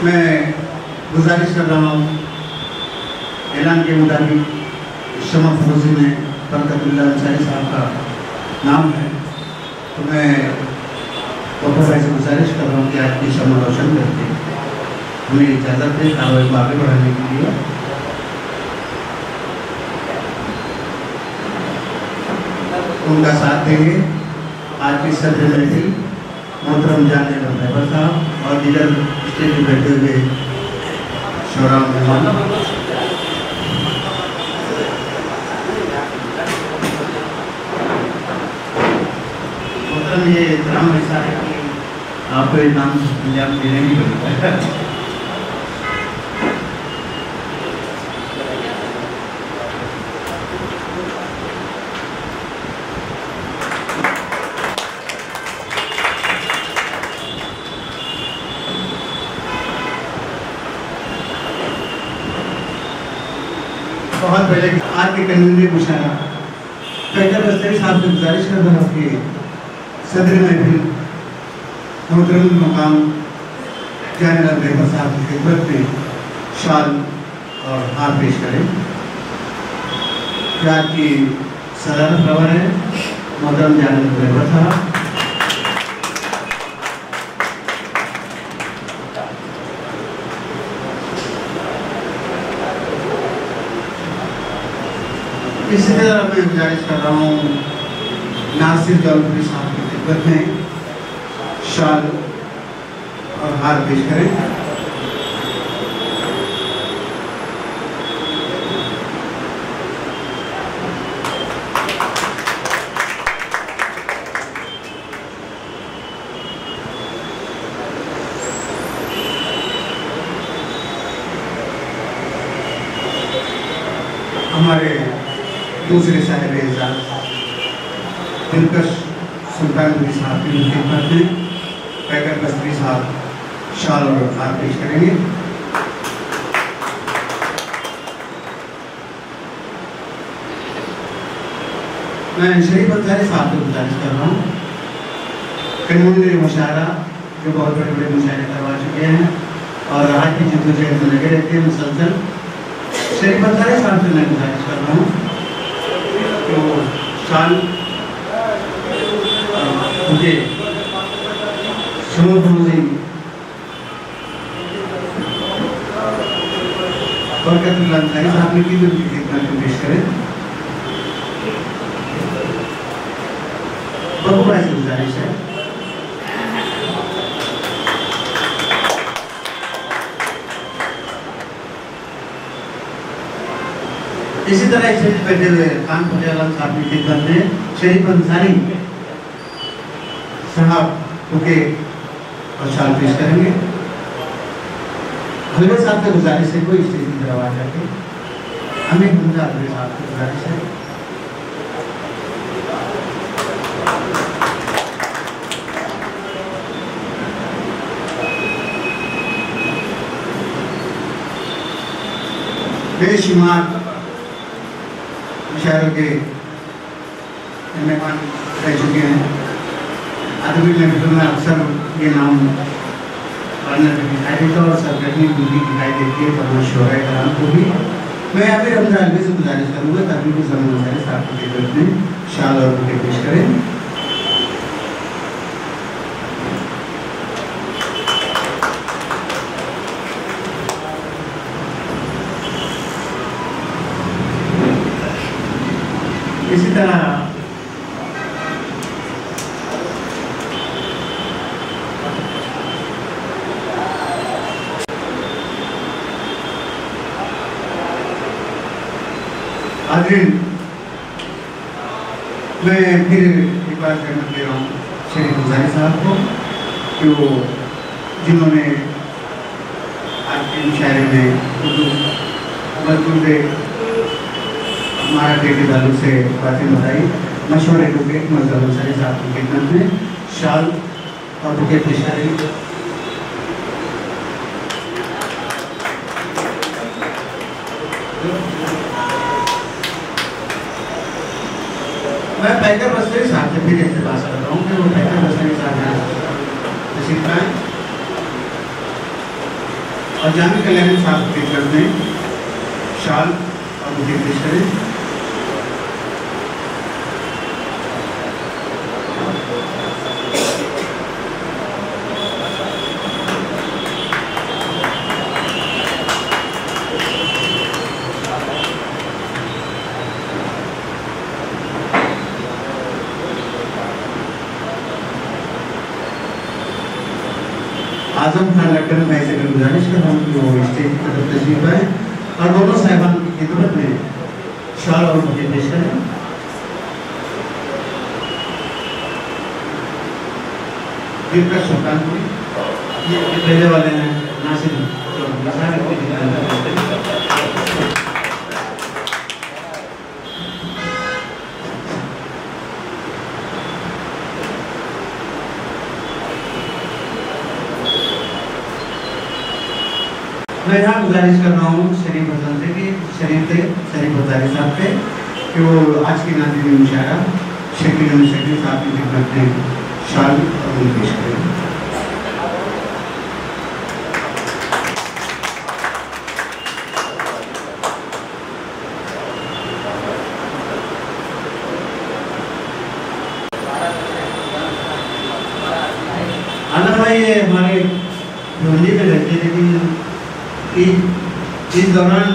मैं गुजारिश कर रहा हूँ, ऐलान के मुताबिक शमा फौजी में बरकतुल्लाह अंसारी साहब का नाम है, तो मैं डॉक्टर भाई से गुजारिश कर रहा हूँ कि आपकी शमा रोशन करके हमें इजाज़त दे कार्रवाई को आगे बढ़ाने के लिए। उनका साथ देंगे आज की सदर महफिल मोहतरम जाने ड्राइवर साहब और दीगर स्टेज पर बैठे हुए शोरा मेहमान। मोहतरम ये इतना ऐसा है कि आपको ये नाम पंजाब देने ही पड़ेगा। बहुत पहले आज के कन्वीनर मुशायरा कैदर बस्तरी साहब से गुजारिश कर रहा हूँ कि सदर महफिल मोहतरम मकाम जाने ड्राइवर साहब की खिदमत में शाल और हार पेश करें। क्या की सदारत रवा है मोहतरम जाने ड्राइवर साहब। इसी तरह मैं गुजारिश कर रहा हूँ नासिर जौलपुरी साहब की खिदमत में शाल और हार पेश करें। हमारे दूसरे साहिब एजाज दिलकश सुल्तानपुरी साहब की खिदमत में कैदर बस्तरी साहब शाल और हार पेश करेंगे। मैं शरीफ अंसारी साहब से गुजारिश कर रहा हूँ, कन्वीनर मुशायरा जो बहुत बड़े बड़े मुशायरे करवा चुके हैं और आज की जिद्दोजहद में लगे रहते हैं मुसलसल, शरीफ अंसारी साहब से मैं गुजारिश कर रहा हूँ तो शाल मुझे शमा फौजी बरकतुल्लाह अंसारी साहब ने की उनकी खिदमत में पेश करें। बबू भाई से गुजारिश है इसी तरह स्टेज पर बैठे हुए खान फतेह आलम साहब की खिदमत में शरीफ अंसारी साहब बुके और शाल पेश करेंगे। हलवे साहब से गुजारिश है कोई स्टेज की तरफ आ जाके हमें हमजा हलवे साहब से गुजारिश है। बेशुमार मुशायरों के मेहमान रह चुके हैं। अदबी महफिल में अक्सर ये नाम पढ़ने में दिखाई देता और सरगर्मी दूरी दिखाई देती है तमाम शोरा कराम को भी। मैं यहाँ पे रमजा हलवे से गुजारिश करूँगा ताकि कुछ समय गुजारिश आपको खिदमत में शाल और बुके पेश करें। इसी तरह आदरीन मैं फिर एक बार कहना दे रहा हूँ शरीफ अंसारी साहब को कि वो जिन्होंने आज के मुशायरे में उर्दू मजदूर मराठी के ताल्लुक से बातें बताई। मशहूर एडवोकेट मोहतरम अंसारी साहब की खिदमत में शाल और बुके पेश करेंगे। मैं कैदर बस्तरी साहब से फिर इल्तिमास कर रहा हूँ कि वो कैदर बस्तरी साहब तशरीफ लाएं। और जामी कल्याणी साहब के तरफ में शाल और मुझे पेश करें। आजम खान लटकन भाई से गुजारिश कर हम कि वो स्टेज की तरफ तशरीफ आए और दोनों साहिबान की खिदमत में शाल और मुझे पेश करें। दीपक सुल्तानपुरी ये पहले वाले हैं नासिर मैं यहाँ गुजारिश कर रहा हूँ शरीफ हसन से कि शरीफ हजारी साहब से कि वो आज की नाज़रीन मुशायरा शकील साहब की खिदमत में शाल और पेश करें। आना भाई ये हमारे भिवंडी में रहते हैं, लेकिन इस दौरान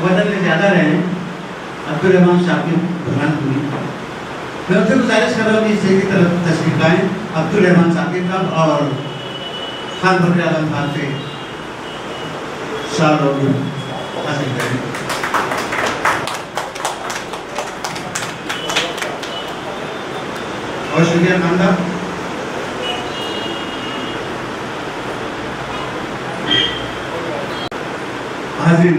वजन में ज़्यादा रहे अब्दुल रहमान साहब की बुरहानपुरी। मैं उनसे गुजारिश कर रहा हूँ कि इसे की तरफ तशरीफ लाएँ अब्दुल रहमान साहब के साथ और खान फखर आलम साहब से शाल और हासिल करें। और शुक्रिया खानदा। हाजिर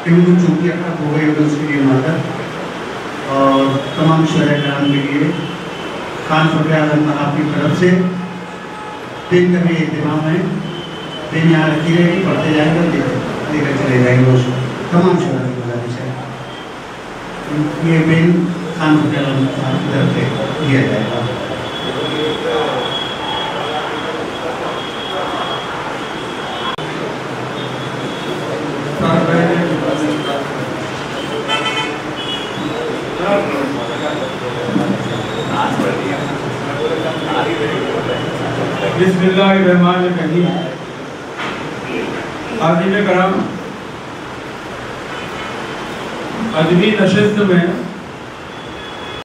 इनको चूंकि अब हो गई होगी उसके लिए माता और तमाम शहर के लिए खान फखर आलम साहब की तरफ से दिन का भी एहतमाम है। दिन यहाँ रखी रहेगी, पढ़ते जाएंगे, लेकर चले जाएंगे उसको। तमाम शहर की गुजारिश है ये बिल खान फखर आलम साहब की तरफ से दिया जाएगा। बिस्मिल्लाहिर्रहमानिर्रहीम। हाज़िर कराम, अदबी नशिस्त में